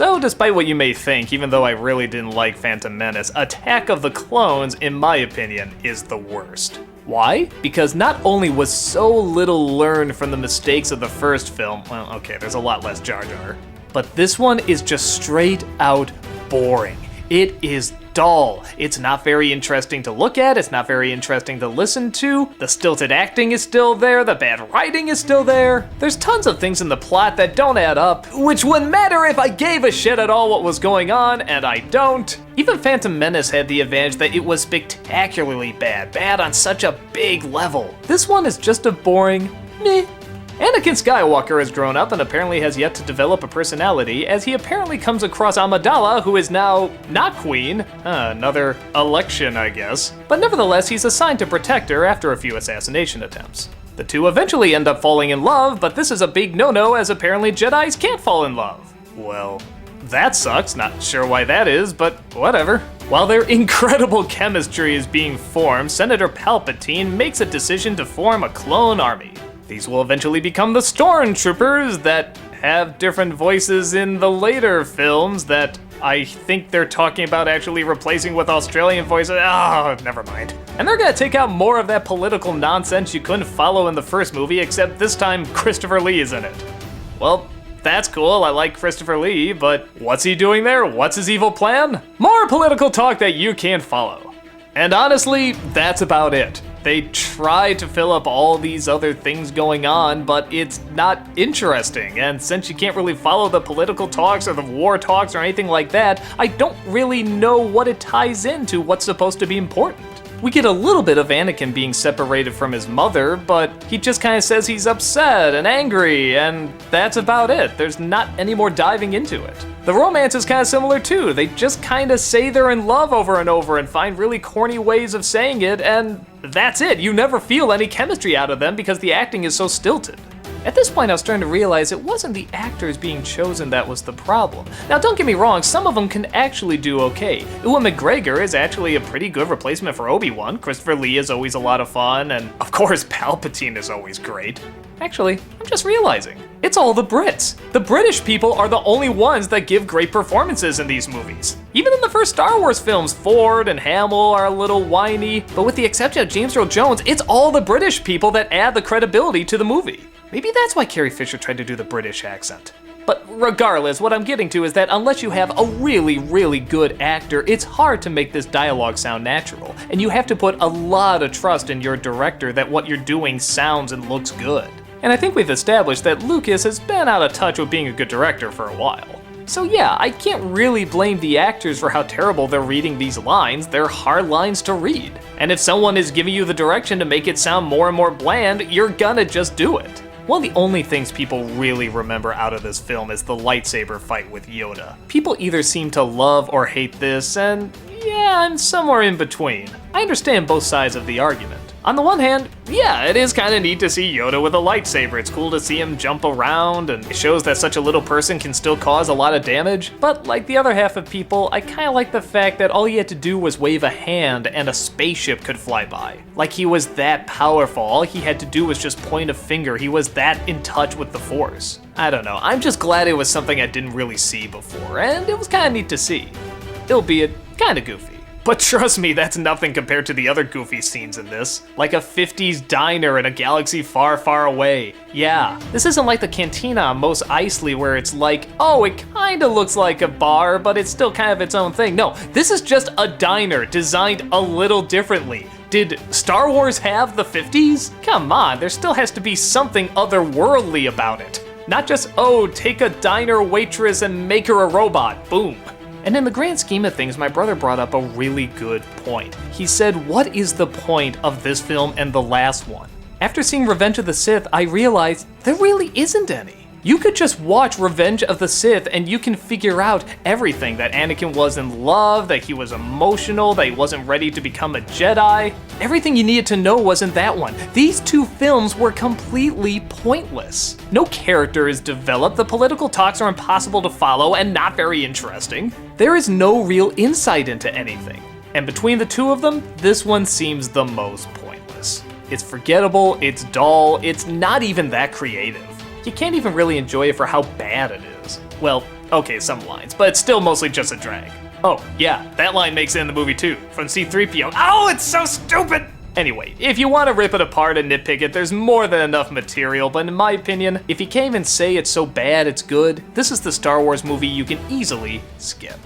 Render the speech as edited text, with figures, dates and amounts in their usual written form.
So despite what you may think, even though I really didn't like Phantom Menace, Attack of the Clones, in my opinion, is the worst. Why? Because not only was so little learned from the mistakes of the first film, well, okay, there's a lot less Jar Jar, but this one is just straight out boring. It is dull. It's not very interesting to look at, it's not very interesting to listen to, the stilted acting is still there, the bad writing is still there. There's tons of things in the plot that don't add up, which wouldn't matter if I gave a shit at all what was going on, and I don't. Even Phantom Menace had the advantage that it was spectacularly bad on such a big level. This one is just a boring meh. Anakin Skywalker has grown up and apparently has yet to develop a personality, as he apparently comes across Amidala, who is now not queen. Another election, I guess. But nevertheless, he's assigned to protect her after a few assassination attempts. The two eventually end up falling in love, but this is a big no-no, as apparently Jedis can't fall in love. Well, that sucks, not sure why that is, but whatever. While their incredible chemistry is being formed, Senator Palpatine makes a decision to form a clone army. These will eventually become the Stormtroopers that have different voices in the later films that I think they're talking about actually replacing with Australian voices. Oh, never mind. And they're gonna take out more of that political nonsense you couldn't follow in the first movie, except this time Christopher Lee is in it. Well, that's cool, I like Christopher Lee, but what's he doing there? What's his evil plan? More political talk that you can't follow. And honestly, that's about it. They try to fill up all these other things going on, but it's not interesting, and since you can't really follow the political talks or the war talks or anything like that, I don't really know what it ties into what's supposed to be important. We get a little bit of Anakin being separated from his mother, but he just kind of says he's upset and angry, and that's about it. There's not any more diving into it. The romance is kind of similar too. They just kind of say they're in love over and over and find really corny ways of saying it, and that's it. You never feel any chemistry out of them because the acting is so stilted. At this point, I was starting to realize it wasn't the actors being chosen that was the problem. Now, don't get me wrong, some of them can actually do okay. Ewan McGregor is actually a pretty good replacement for Obi-Wan. Christopher Lee is always a lot of fun, and of course, Palpatine is always great. Actually, I'm just realizing, it's all the Brits. The British people are the only ones that give great performances in these movies. Even in the first Star Wars films, Ford and Hamill are a little whiny, but with the exception of James Earl Jones, it's all the British people that add the credibility to the movie. Maybe that's why Carrie Fisher tried to do the British accent. But regardless, what I'm getting to is that unless you have a really, really good actor, it's hard to make this dialogue sound natural. And you have to put a lot of trust in your director that what you're doing sounds and looks good. And I think we've established that Lucas has been out of touch with being a good director for a while. So yeah, I can't really blame the actors for how terrible they're reading these lines. They're hard lines to read. And if someone is giving you the direction to make it sound more and more bland, you're gonna just do it. One of the only things people really remember out of this film is the lightsaber fight with Yoda. People either seem to love or hate this, and yeah, I'm somewhere in between. I understand both sides of the argument. On the one hand, yeah, it is kind of neat to see Yoda with a lightsaber. It's cool to see him jump around, and it shows that such a little person can still cause a lot of damage. But like the other half of people, I kind of like the fact that all he had to do was wave a hand and a spaceship could fly by. Like he was that powerful. All he had to do was just point a finger. He was that in touch with the Force. I don't know, I'm just glad it was something I didn't really see before, and it was kind of neat to see. Albeit kind of goofy. But trust me, that's nothing compared to the other goofy scenes in this. Like a 50s diner in a galaxy far, far away. Yeah, this isn't like the cantina on Mos Eisley where it's like, oh, it kinda looks like a bar, but it's still kind of its own thing. No, this is just a diner designed a little differently. Did Star Wars have the 50s? Come on, there still has to be something otherworldly about it. Not just, oh, take a diner waitress and make her a robot, boom. And in the grand scheme of things, my brother brought up a really good point. He said, what is the point of this film and the last one? After seeing Revenge of the Sith, I realized there really isn't any. You could just watch Revenge of the Sith and you can figure out everything. That Anakin was in love, that he was emotional, that he wasn't ready to become a Jedi. Everything you needed to know was in that one. These two films were completely pointless. No character is developed, the political talks are impossible to follow and not very interesting. There is no real insight into anything. And between the two of them, this one seems the most pointless. It's forgettable, it's dull, it's not even that creative. You can't even really enjoy it for how bad it is. Well, Okay, some lines, but it's still mostly just a drag. Oh, yeah, that line makes it in the movie too, from C-3PO. Oh, it's so stupid! Anyway, if you want to rip it apart and nitpick it, there's more than enough material, but in my opinion, if you can't even say it's so bad it's good, this is the Star Wars movie you can easily skip.